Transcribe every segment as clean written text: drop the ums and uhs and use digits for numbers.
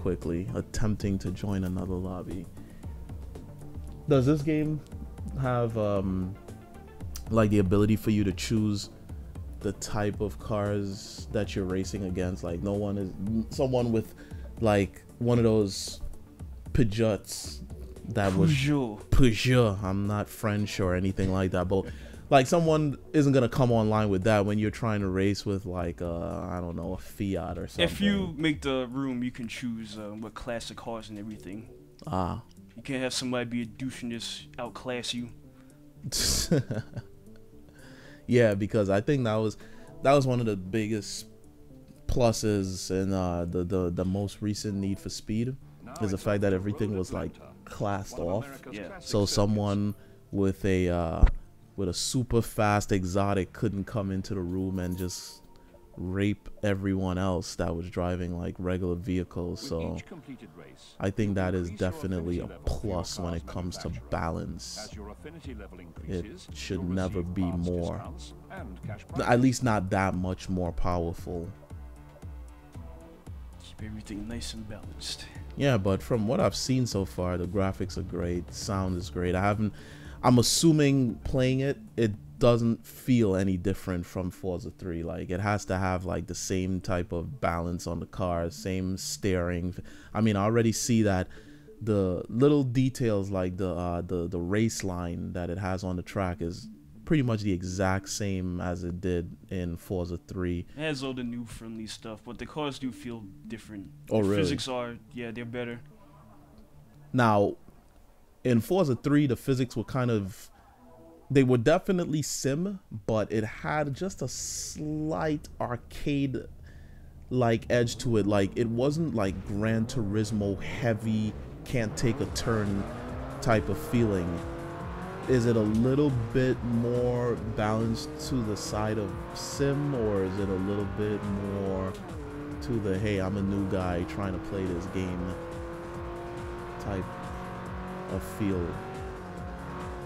quickly, attempting to join another lobby. Does this game have like the ability for you to choose the type of cars that you're racing against? Like no one is someone with like one of those Peugeots that was Peugeot. I'm not French or anything like that, but like someone isn't gonna come online with that when you're trying to race with like I don't know, a Fiat or something. If you make the room, you can choose what classic cars and everything. You can't have somebody be a douche and just outclass you. Yeah, because I think that was one of the biggest pluses in the most recent Need for Speed, is the fact that everything was like classed off. Yeah. So someone with a super fast exotic couldn't come into the room and just rape everyone else that was driving like regular vehicles. So I think that is definitely a plus when it comes to balance. It should never be more, at least not that much more powerful. Keep everything nice and balanced. Yeah, but from what I've seen so far, the graphics are great, sound is great. I'm assuming playing it doesn't feel any different from Forza 3. Like it has to have like the same type of balance on the car, same steering. I mean, I already see that the little details like the race line that it has on the track is pretty much the exact same as it did in Forza 3. It has all the new friendly stuff, but the cars do feel different. Oh, the really? Physics are, yeah, they're better. Now, in Forza 3, the physics were kind of, they were definitely sim, but it had just a slight arcade like edge to it. Like it wasn't like Gran Turismo heavy, can't take a turn type of feeling. Is it a little bit more balanced to the side of sim, or is it a little bit more to the hey, I'm a new guy trying to play this game type of feel?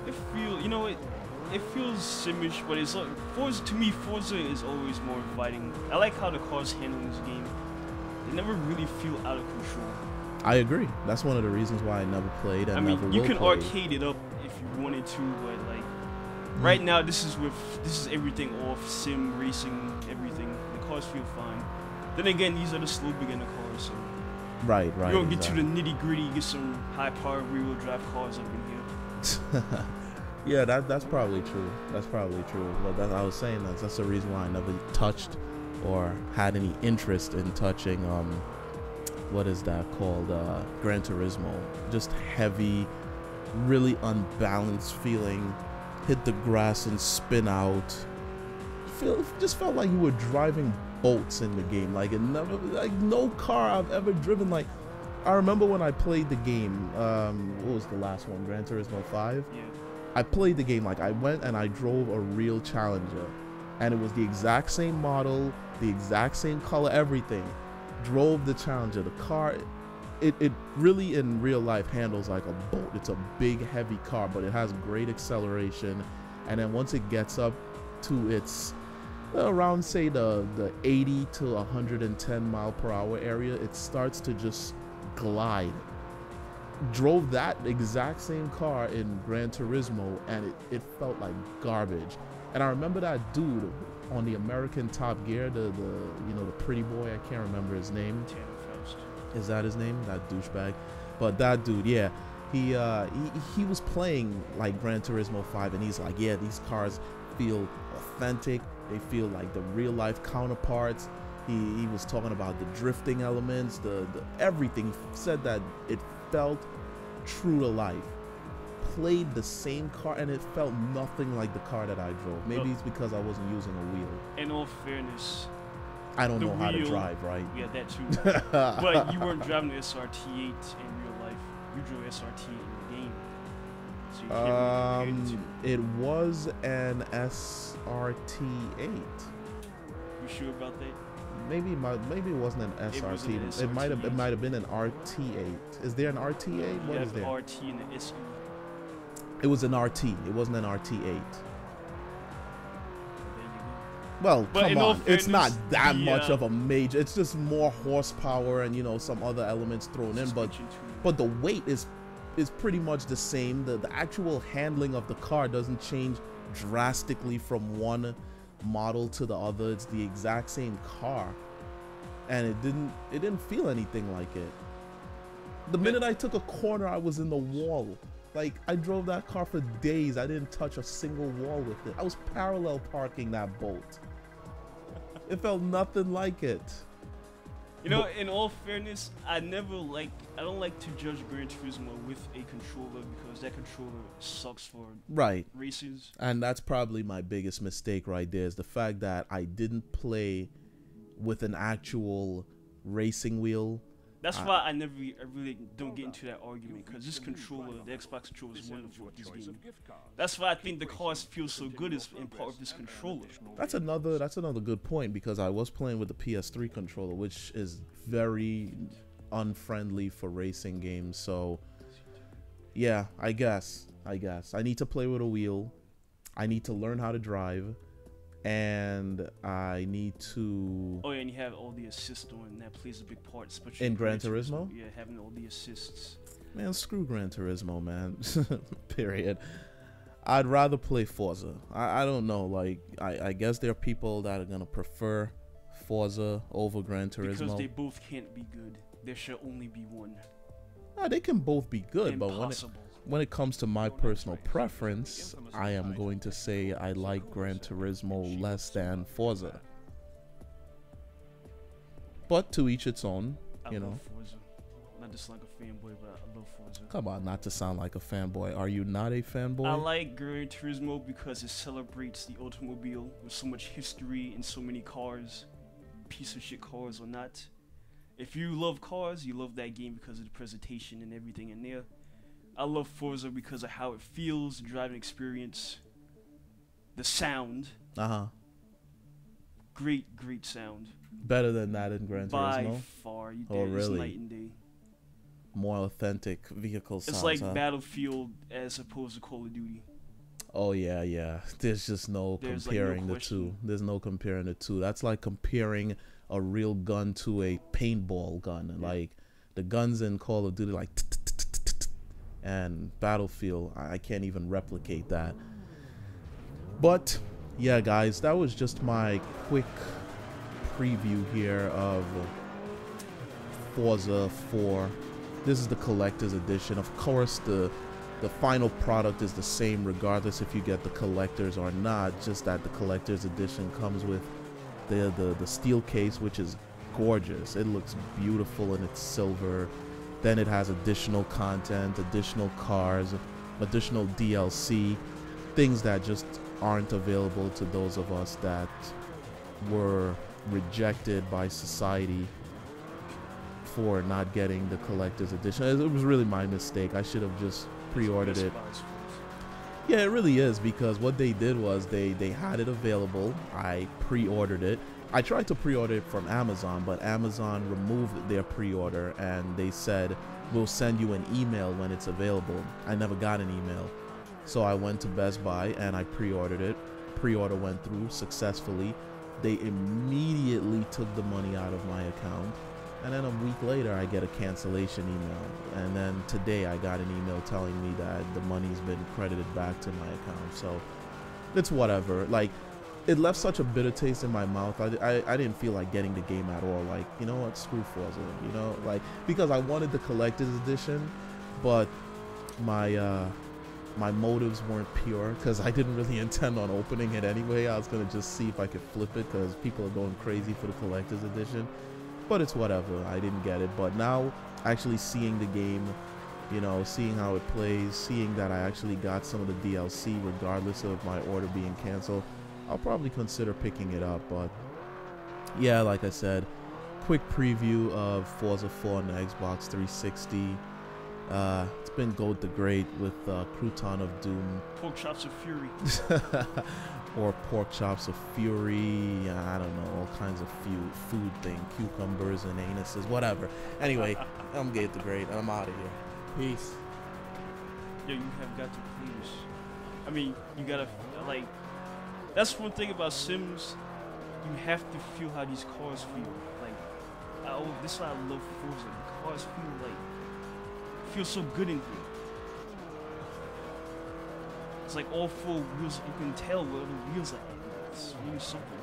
It feels simish, but it's like Forza. To me, Forza is always more inviting. I like how the cars handle this game. They never really feel out of control. I agree. That's one of the reasons why I never played and never will play. You can arcade it up if you wanted to, but like right now, this is everything off sim racing, everything. The cars feel fine. Then again, these are the slow beginner cars, so right. You don't get to the nitty gritty, get some high power rear wheel drive cars up in here. Yeah, that's probably true. That's probably true. But I was saying that's the reason why I never touched or had any interest in touching what is that called, Gran Turismo. Just heavy, really unbalanced feeling. Hit the grass and spin out. Just felt like you were driving boats in the game. Like it never, like no car I've ever driven. Like I remember when I played the game. What was the last one? Gran Turismo 5. Yeah. I played the game, like I went and I drove a real Challenger, and it was the exact same model, the exact same color, everything. Drove the Challenger. The car, it really in real life handles like a boat. It's a big heavy car, but it has great acceleration, and then once it gets up to its around say the 80 to 110 mile per hour area, it starts to just glide. Drove that exact same car in Gran Turismo, and it felt like garbage. And I remember that dude on the American Top Gear, the pretty boy, I can't remember his name. Is that his name? That douchebag. But that dude, yeah, he was playing like Gran Turismo 5, and he's like, yeah, these cars feel authentic. They feel like the real life counterparts. He was talking about the drifting elements, the everything. He said that it felt true to life. Played the same car, and it felt nothing like the car that I drove. Maybe it's because I wasn't using a wheel. In all fairness, I don't know how to drive, right? Yeah, that too. But you weren't driving the SRT8 in real life. You drove SRT8 in the game. So you can't really compare it to. It was an SRT8. You sure about that? Maybe it wasn't an SRT. It might have been an RT8. Is there an RT8? What is there? RT and an SE. It was an RT. It wasn't an RT8. There you Well, But come in all on. It's not fairness, that the, much of a major. It's just more horsepower and, you know, some other elements thrown in. But the weight is pretty much the same. The actual handling of the car doesn't change drastically from one model to the other. It's the exact same car. And it didn't feel anything like it. The minute I took a corner, I was in the wall. Like, I drove that car for days. I didn't touch a single wall with it. I was parallel parking that bolt. It felt nothing like it. You know, in all fairness, I don't like to judge Gran Turismo with a controller because that controller sucks for races. And that's probably my biggest mistake right there, is the fact that I didn't play with an actual racing wheel. That's why I really don't get into that argument, because this controller, the Xbox controller, is wonderful with this game. That's why I think the cars feel so good, is in part of this controller. That's another good point, because I was playing with the PS3 controller, which is very unfriendly for racing games. So yeah, I guess I need to play with a wheel. I need to learn how to drive. And I need to... Oh yeah, and you have all the assists on, that plays a big part, especially in Gran Turismo? Yeah, having all the assists. Man, screw Gran Turismo, man. Period. I'd rather play Forza. I don't know, like, I guess there are people that are gonna prefer Forza over Gran Turismo. Because they both can't be good. There should only be one. Nah, they can both be good, Impossible. but when it comes to my personal preference, I am going to say I like Gran Turismo less than Forza. But to each its own, you know. I love Forza. Not just like a fanboy, but I love Forza. Come on, not to sound like a fanboy. Are you not a fanboy? I like Gran Turismo because it celebrates the automobile with so much history and so many cars, piece of shit cars or not. If you love cars, you love that game because of the presentation and everything in there. I love Forza because of how it feels, the driving experience, the sound. Great sound. Better than that in Gran Turismo? By far. Really? It's night and day. More authentic vehicle sounds, It's like Battlefield as opposed to Call of Duty. Oh yeah. There's just no comparing the two. There's no comparing the two. That's like comparing a real gun to a paintball gun. Yeah. Like the guns in Call of Duty, like, and Battlefield, I can't even replicate that. But yeah, guys, that was just my quick preview here of Forza 4. This is the collector's edition. Of course, the final product is the same regardless if you get the collector's or not, just that the collector's edition comes with the steel case, which is gorgeous. It looks beautiful in its silver. Then it has additional content, additional cars, additional DLC, things that just aren't available to those of us that were rejected by society for not getting the collector's edition. It was really my mistake. I should have just pre-ordered it. Yeah, it really is, because what they did was they had it available. I pre-ordered it. I tried to pre-order it from Amazon, but Amazon removed their pre-order and they said, we'll send you an email when it's available. I never got an email. So I went to Best Buy and I pre-ordered it. Pre-order went through successfully. They immediately took the money out of my account. And then a week later, I get a cancellation email. And then today I got an email telling me that the money's been credited back to my account. So it's whatever. Like, it left such a bitter taste in my mouth. I didn't feel like getting the game at all. Like, you know what, screw Forza, you know, like, because I wanted the collector's edition, but my motives weren't pure, because I didn't really intend on opening it anyway. I was gonna just see if I could flip it, because people are going crazy for the collector's edition. But it's whatever, I didn't get it. But now, actually seeing the game, you know, seeing how it plays, seeing that I actually got some of the DLC regardless of my order being canceled, I'll probably consider picking it up. But yeah, like I said, quick preview of Forza 4 on the Xbox 360. It's been Goat the Great with Crouton of Doom. Pork Chops of Fury. Or Pork Chops of Fury. I don't know, all kinds of food thing. Cucumbers and anuses, whatever. Anyway, I'm Goat the Great, and I'm out of here. Peace. Yeah, you have got to play this. I mean, you gotta, like, that's one thing about Sims. you have to feel how these cars feel. Like, this is why I love Forza. The cars feel so good in here. It's like all four wheels, you can tell where the wheels are at. It's really something.